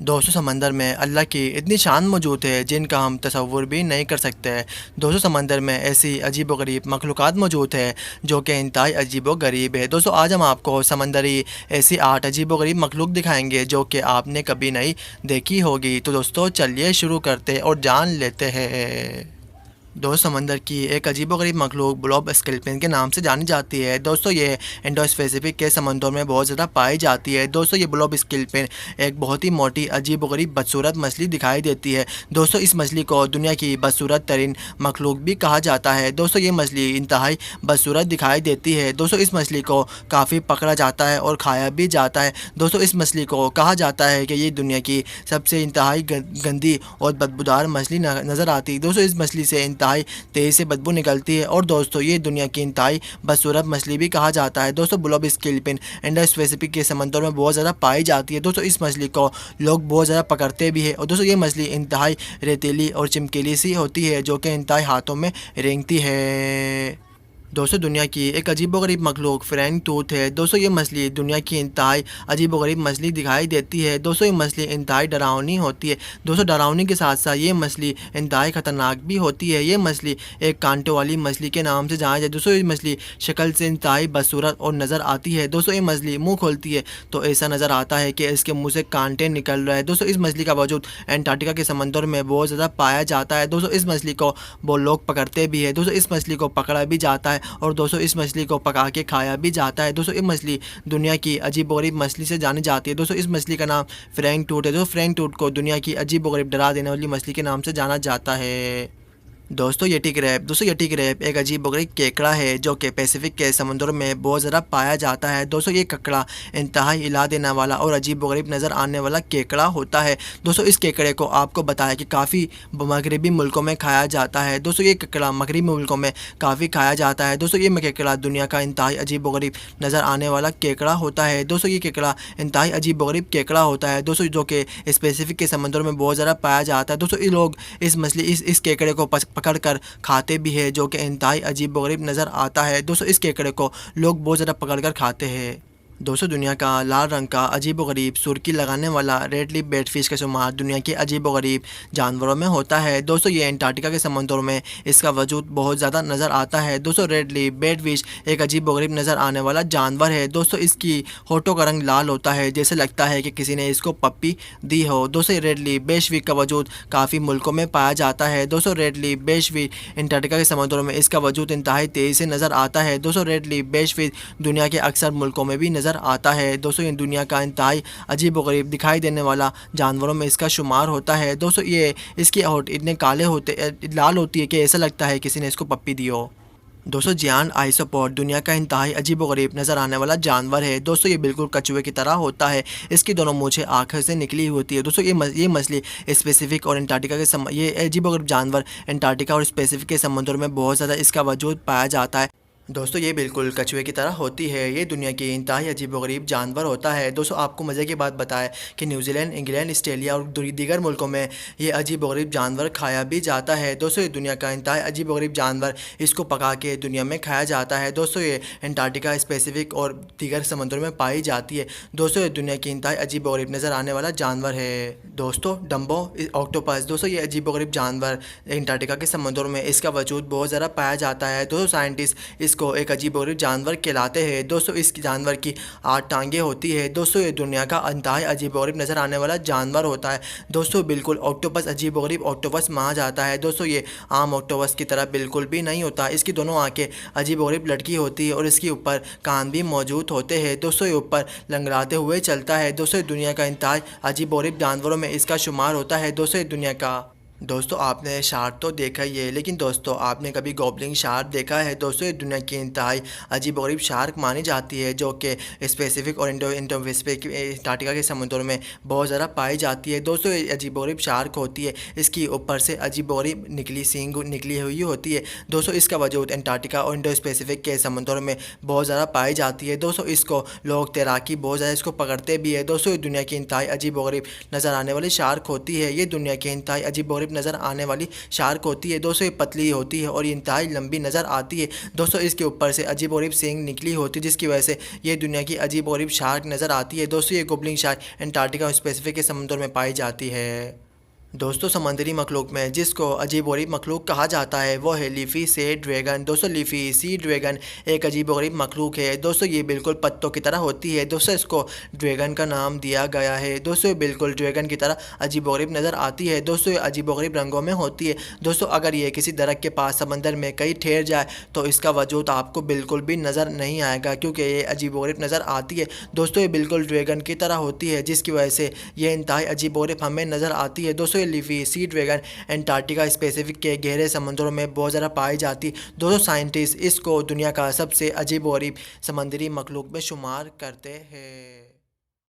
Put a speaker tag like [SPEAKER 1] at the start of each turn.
[SPEAKER 1] दोस्तों समंदर में अल्लाह की इतनी शान मौजूद है जिनका हम तसव्वुर भी नहीं कर सकते। दोस्तों समंदर में ऐसी अजीब व गरीब मखलूक़ात मौजूद है जो कि इंतहाई अजीब व गरीब है। दोस्तों आज हम आपको समंदरी ऐसी 8 अजीब व गरीब मखलूक दिखाएंगे जो कि आपने कभी नहीं देखी होगी। तो दोस्तों चलिए शुरू करते और जान लेते हैं। दोस्त समंदर की एक अजीबोगरीब मखलूक ब्लॉब स्केल्पिन के नाम से जानी जाती है। दोस्तों ये इंडो पैसिफिक के समंदरों में बहुत ज़्यादा पाई जाती है। दोस्तों ये ब्लॉब स्केल्पिन एक बहुत ही मोटी अजीबोगरीब बदसूरत मछली दिखाई देती है। दोस्तों इस मछली को दुनिया की बदसूरत तरीन मखलूक भी कहा जाता है। दोस्तों ये मछली इंतहाई बदसूरत दिखाई देती है। दोस्तों इस मछली को काफ़ी पकड़ा जाता है और खाया भी जाता है। दोस्तों इस मछली को कहा जाता है कि ये दुनिया की सबसे इंतहाई गंदी और बदबूदार मछली नज़र आती है। दोस्तों इस मछली से इंतहाई तेज़ी से बदबू निकलती है और दोस्तों ये दुनिया की इंतहाई बदसूरत मछली भी कहा जाता है। दोस्तों ब्लॉब स्केल्पिन इंडो पैसिफिक के समंदर में बहुत ज़्यादा पाई जाती है। दोस्तों इस मछली को लोग बहुत ज़्यादा पकड़ते भी है और दोस्तों ये मछली इंतहाई रेतीली और चमकीली सी होती है जो कि इंतहाई हाथों में रेंगती है। दोस्तों दुनिया की एक अजीबोगरीब मखलूक फ्रैंक टूथ है। दोस्तों ये मछली दुनिया की इंतहाई अजीबोगरीब मछली दिखाई देती है। दोस्तों ये मछली इंतहाई डरावनी होती है। दोस्तों डरावनी के साथ साथ ये मछली इंतहाई ख़तरनाक भी होती है। ये मछली एक कांटों वाली मछली के नाम से जाना जाए। दोस्तों ये मछली शक्ल से इंतहाई बदसूरत और नज़र आती है। दोस्तों ये मछली मुँह खोलती है तो ऐसा नज़र आता है कि इसके मुँह से कांटे निकल रहे हैं। दोस्तों इस मछली का वजूद एंटार्क्टिका के समंदर में बहुत ज़्यादा पाया जाता है। दोस्तों इस मछली को वो लोग पकड़ते भी है। दोस्तों इस मछली को पकड़ा भी जाता है और दोस्तों इस मछली को पका के खाया भी जाता है। दोस्तों ये मछली दुनिया की अजीबोगरीब मछली से जानी जाती है। दोस्तों इस मछली का नाम फ्रैंक टूथ है। दोस्तों फ्रैंक टूथ को दुनिया की अजीबोगरीब डरा देने वाली मछली के नाम से जाना जाता है। दोस्तों येटी क्रैब एक अजीबोगरीब केकड़ा है जो कि पैसिफिक के समुद्रों में बहुत ज़्यादा पाया जाता है। दोस्तों ये ककड़ा इंतहाई हिला देने वाला और अजीबोगरीब नज़र आने वाला केकड़ा होता है। दोस्तों इस केकड़े को आपको बताया कि काफ़ी मगरबी मुल्कों में खाया जाता है। दोस्तों ये केकड़ा मगरबी मुल्कों में काफ़ी खाया जाता है। दोस्तों ये केकड़ा दुनिया का इंतहाई अजीबोगरीब नज़र आने वाला केकड़ा होता है। दोस्तों ये केकड़ा इंतहाई अजीबोगरीब केकड़ा होता है दोस्तों जो कि पैसिफिक के समुद्रों में बहुत ज़्यादा पाया जाता है। दोस्तों ये लोग इस केकड़े को पकड़ कर खाते भी है जो कि इंतहाई अजीबोगरीब नज़र आता है। दोस्तों इस केकड़े को लोग बहुत ज़्यादा पकड़ कर खाते हैं। दोस्तों दुनिया का लाल रंग का अजीबोगरीब सुर्खी लगाने वाला रेड लिप बैटफिश का शुमार दुनिया के अजीबोगरीब जानवरों में होता है। दोस्तों ये एंटार्क्टिका के समंदरों में इसका वजूद बहुत ज़्यादा नज़र आता है। दोस्तों रेड लिप बैटफिश एक अजीबोगरीब नज़र आने वाला जानवर है। दोस्तों इसकी होठों का रंग लाल होता है जैसे लगता है कि किसी ने इसको पप्पी दी हो। दोस्तों रेड लिप बैटफिश का वजूद काफ़ी मुल्कों में पाया जाता है। दोस्तों रेड लिप बैटफिश एंटार्क्टिका के समंदरों में इसका वजूद इंतहाई तेज़ी से नज़र आता है। दोस्तों रेड लिप बैटफिश दुनिया के अक्सर मुल्कों में भी आता है। दोस्तों ये दुनिया का इंतहाई अजीबोगरीब दिखाई देने वाला जानवरों में इसका शुमार होता है। दोस्तों ये इसकी होंठ इतने काले होते लाल होती है कि ऐसा लगता है किसी ने इसको पप्पी दी हो। दोस्तों जियान आइसोपॉड दुनिया का इंतहाई अजीबोगरीब नज़र आने वाला जानवर है। दोस्तों ये बिल्कुल कछुए की तरह होता है। इसकी दोनों मूछें आँखों से निकली होती है। दोस्तों ये मछली स्पेसिफिक और एंटार्क्टिका के ये अजीबोगरीब जानवर एंटार्क्टिका और पैसिफिक के समुद्रों में बहुत ज़्यादा इसका वजूद पाया जाता है। दोस्तों ये बिल्कुल कछुए की तरह होती है। ये दुनिया की इंतहाई अजीबोगरीब जानवर होता है। दोस्तों आपको मज़े की बात बताएं कि न्यूजीलैंड, इंग्लैंड, ऑस्ट्रेलिया और दीगर मुल्कों में ये अजीबोगरीब जानवर खाया भी जाता है। दोस्तों ये दुनिया का इंतहाई अजीबोगरीब जानवर इसको पका के दुनिया में खाया जाता है। दोस्तों ये एंटार्क्टिका, पैसिफिक और दीगर समुद्रों में पाई जाती है। दोस्तों ये दुनिया की इंतहाई अजीबोगरीब नज़र आने वाला जानवर है। दोस्तों डम्बो ऑक्टोपस दोस्तों ये अजीबोगरीब जानवर एंटार्क्टिका के समुद्रों में इसका वजूद बहुत ज़्यादा पाया जाता है। दोस्तों साइंटिस्ट को एक अजीबोगरीब जानवर कहलाते हैं। दोस्तों इस जानवर की 8 टांगें होती है। दोस्तों ये दुनिया का इंतहाई अजीबोगरीब नज़र आने वाला जानवर होता है। दोस्तों बिल्कुल ऑक्टोपस अजीबोगरीब ऑक्टोपस माना जाता है। दोस्तों ये आम ऑक्टोपस की तरह बिल्कुल भी नहीं होता। इसकी दोनों आंखें अजीबोगरीब लटकी होती है और इसके ऊपर कान भी मौजूद होते हैं। दोस्तों ये ऊपर लंगड़ाते हुए चलता है। दोस्तों दुनिया का इंतहाई अजीबोगरीब जानवरों में इसका शुमार होता है। दोस्तों दुनिया का दोस्तों आपने शार्क तो देखा ही है, लेकिन दोस्तों आपने कभी गॉबलिंग शार्क देखा है? दोस्तों ये दुनिया की इंतहाई अजीबोगरीब शार्क मानी जाती है जो कि पैसिफिक और इंडो पैसिफिक एंटार्क्टिका के समुद्रों में बहुत ज़्यादा पाई जाती है। दोस्तों ये अजीबोगरीब शार्क होती है। इसकी ऊपर से अजीबोगरीब सींग निकली हुई होती है। दोस्तों इसका वजूद एंटार्क्टिका और इंडो पैसिफिक के समुद्रों में बहुत ज़्यादा पाई जाती है। दोस्तों इसको लोग तैराकी बहुत ज़्यादा इसको पकड़ते भी है। दोस्तों ये दुनिया की इंतहाई अजीबोगरीब नज़र आने वाली शार्क होती है। ये दुनिया की इंतहाई अजीबोगरीब गरीब नज़र आने वाली शार्क होती है दोस्तों, ये पतली होती है और ये इंतहाई लंबी नज़र आती है दोस्तों। इसके ऊपर से अजीब गरीब सींग निकली होती है, जिसकी वजह से ये दुनिया की अजीब गरीब शार्क नज़र आती है दोस्तों। ये गोब्लिंग शार्क अंटार्कटिका और पैसिफिक के समुद्र में पाई जाती है दोस्तों। समंदरी मखलूक में जिसको अजीब गरीब मखलूक कहा जाता है वो है लीफी सी ड्रैगन दोस्तों। लीफी सी ड्रैगन एक अजीब गरीब मखलूक है दोस्तों, ये बिल्कुल पत्तों की तरह होती है दोस्तों, इसको ड्रैगन का नाम दिया गया है दोस्तों। ये बिल्कुल ड्रैगन की तरह अजीब गरीब नज़र आती है दोस्तों, ये अजीब गरीब रंगों में होती है दोस्तों। अगर ये किसी दरख्त के पास समंदर में कहीं ठहर जाए तो इसका वजूद आपको बिल्कुल भी नज़र नहीं आएगा, क्योंकि ये अजीब गरीब नज़र आती है दोस्तों। ये बिल्कुल ड्रैगन की तरह होती है, जिसकी वजह से ये इंतहाई अजीब गरीब हमें नज़र आती है दोस्तों। ये leafy sea dragon Antarctica Pacific के गहरे समुद्रों में बहुत ज़्यादा पाई जाती दोस्तों। साइंटिस्ट इसको दुनिया का सबसे अजीब गरीब समंदरी मखलूक में शुमार करते हैं।